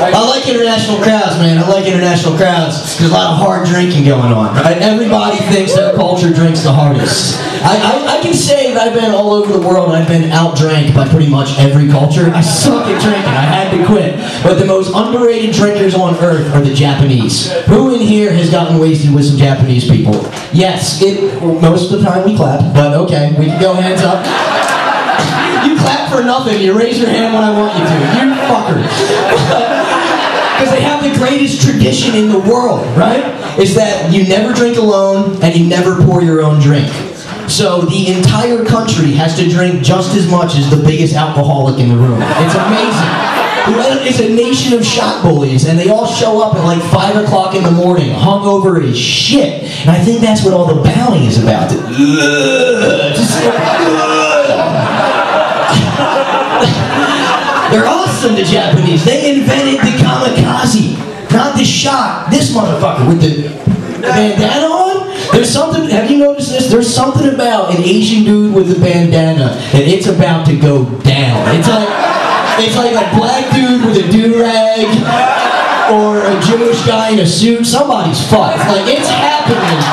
I like international crowds, man. I like international crowds. There's a lot of hard drinking going on. Right? Everybody thinks their culture drinks the hardest. I can say that I've been all over the world and I've been outdrank by pretty much every culture. I suck at drinking. I had to quit. But the most underrated drinkers on earth are the Japanese. Who in here has gotten wasted with some Japanese people? Yes, most of the time we clap, but okay, we can go hands up. You clap for nothing, you raise your hand when I want you to. You fucker. Because they have the greatest tradition in the world, right? Is that you never drink alone and you never pour your own drink. So the entire country has to drink just as much as the biggest alcoholic in the room. It's amazing. It's a nation of shot bullies, and they all show up at like 5 o'clock in the morning, hungover as shit. And I think that's what all the bowing is about. They're awesome, the Japanese. They invented the kamikaze, not the shot. This motherfucker with the bandana on. There's something, have you noticed this? There's something about an Asian dude with a bandana that it's about to go down. It's like a black dude with a do-rag or a Jewish guy in a suit. Somebody's fucked. Like, it's happening.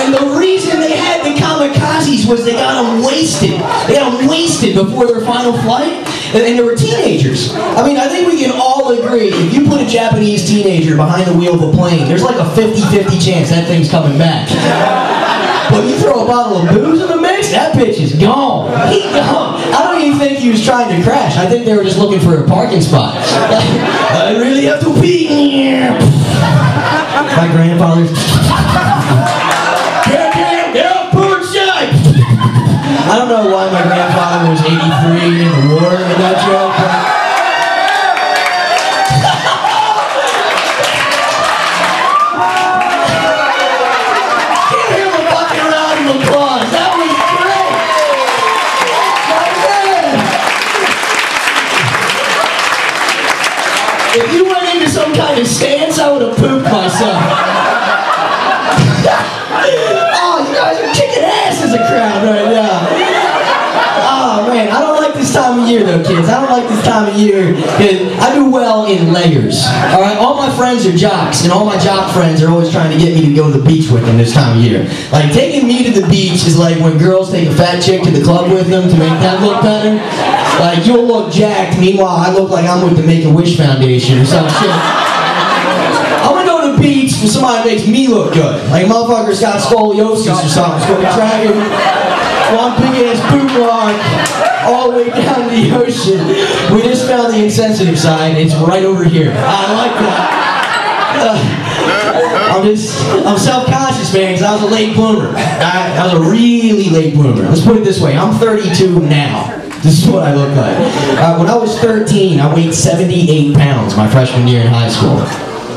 And the reason they had the kamikazes was they got them wasted. They got them wasted before their final flight. And they were teenagers. I mean, I think we can all agree, if you put a Japanese teenager behind the wheel of a plane, there's like a 50-50 chance that thing's coming back. But you throw a bottle of booze in the mix, that bitch is gone. He gone. I don't even think he was trying to crash. I think they were just looking for a parking spot. I really have to pee. My grandfather's... I don't know why my grandfather was 83 in the war in that joke. Give him a fucking round of applause. That was great. If you went into some kind of stance, I would have pooped myself. Oh, you guys are kicking ass as a crowd right now. Oh man, I don't like this time of year though, kids. I don't like this time of year because I do well in layers. Alright, all my friends are jocks, and all my jock friends are always trying to get me to go to the beach with them this time of year. Like, taking me to the beach is like when girls take a fat chick to the club with them to make that look better. Like, you'll look jacked, meanwhile I look like I'm with the Make-A-Wish Foundation or some shit. I'm gonna go to the beach for somebody that makes me look good. Like, motherfucker's got scoliosis or something. It's gonna be dragging one big ass boot mark all the way down to the ocean. We just found the insensitive side. It's right over here. I like that. I'm self-conscious, man, because I was a late bloomer. I was a really late bloomer. Let's put it this way. I'm 32 now. This is what I look like. When I was 13, I weighed 78 pounds my freshman year in high school.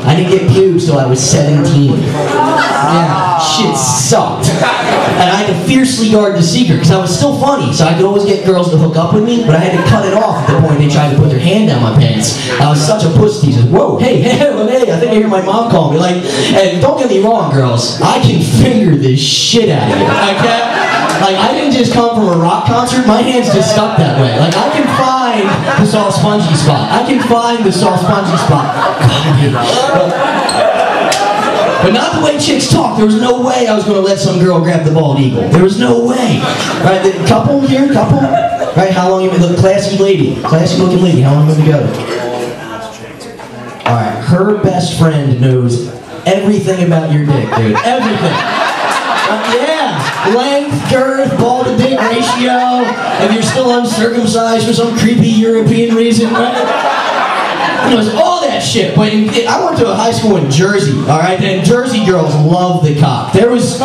I didn't get pubes till I was 17. Yeah, shit sucked. And I had to fiercely guard the secret because I was still funny, so I could always get girls to hook up with me, but I had to cut it off at the point they tried to put their hand down my pants. I was such a pussy. He said, whoa, hey, I think I hear my mom call me. Like, and don't get me wrong, girls, I can finger this shit out of you. Okay? Like, I didn't just come from a rock concert, my hand's just stuck that way. Like, I can find the soft spongy spot. I can find the soft spongy spot. But not the way chicks talk. There was no way I was going to let some girl grab the bald eagle. There was no way. Right, the couple here, couple. Right, how long you been? Look, classy lady, classy looking lady. How long have you been together? All right, her best friend knows everything about your dick, dude. Everything. Yeah, length, girth, ball to dick ratio. If you're still uncircumcised for some creepy European reason, right? He knows all that shit. But I went to a high school in Jersey, all right, and Jersey girls love the cock. Yeah, it's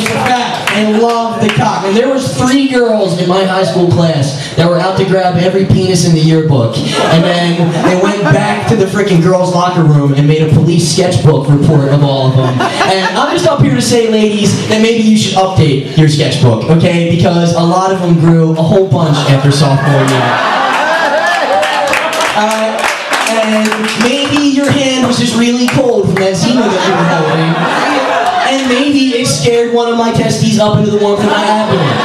a fact. They love the cock. And there was 3 girls in my high school class that were out to grab every penis in the yearbook. And then they went back to the freaking girls' locker room and made a police sketchbook report of all of them. And I'm just up here to say, ladies, that maybe you should update your sketchbook, okay? Because a lot of them grew a whole bunch after sophomore year. And maybe your hand was just really cold from that Zima that you were holding. And maybe it scared one of my testes up into the warmth of my abdomen.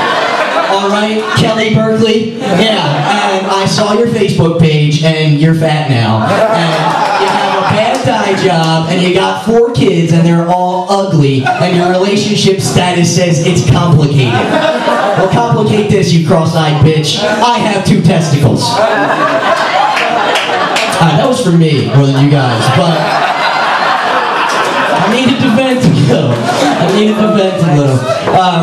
All right, Kelly Berkeley. Yeah, and I saw your Facebook page, and you're fat now. And you have a bad dye job, and you got 4 kids, and they're all ugly, and your relationship status says it's complicated. Well, complicate this, you cross-eyed bitch. I have 2 testicles. That was for me more than you guys, but I needed to vent a little.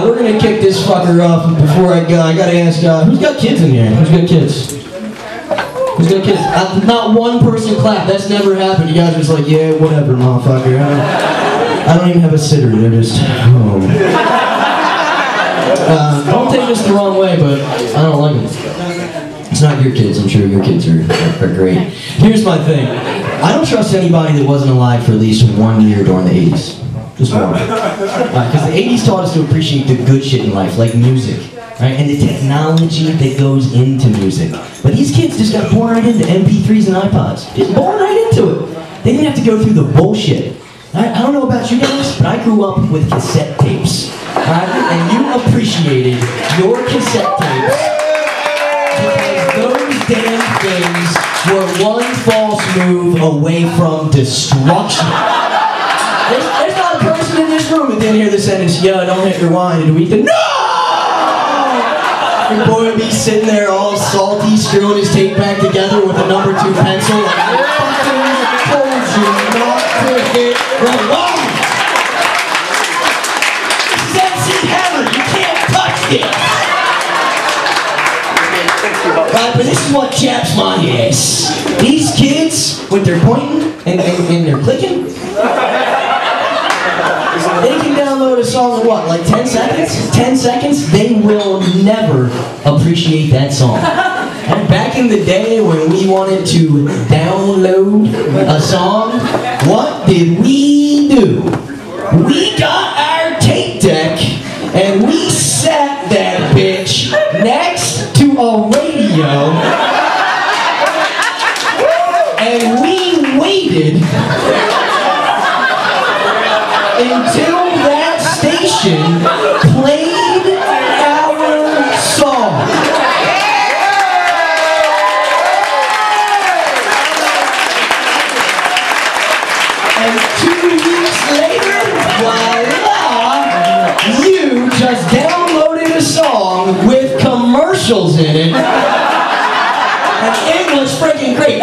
We're gonna kick this fucker off. Before I go, I gotta ask, who's got kids in here? Who's got kids? Who's got kids? Not one person clapped. That's never happened. You guys are just like, yeah, whatever, motherfucker. I don't even have a sitter. They're just home. Don't take this the wrong way, but I don't like it. It's not your kids. I'm sure your kids are great. Here's my thing. I don't trust anybody that wasn't alive for at least 1 year during the 80s. Just one. Because the 80s taught us to appreciate the good shit in life, like music. Right? And the technology that goes into music. But these kids just got born right into MP3s and iPods. Just born right into it. They didn't have to go through the bullshit. I don't know about you guys, but I grew up with cassette tapes. And you appreciated your cassette tapes. Because those damn things were one false move away from destruction. There's not a person in this room that didn't hear the sentence, yo, don't hit rewind, and we said, no! Your boy would be sitting there all salty, screwing his tape back together with a number 2 pencil, like, I fucking told you not to hit rewind! This is MC Hammer, you can't touch this! Right, but this is what chaps my ass. These kids, with their pointing and their clicking, they can download a song in what, like 10 seconds? 10 seconds? They will never appreciate that song. And back in the day when we wanted to download a song, what did we do? We got our tape deck and we sat that bitch next to a radio and we waited until that station played our song. And 2 weeks later, voila, you just downloaded a song with commercials in it. And it was freaking great.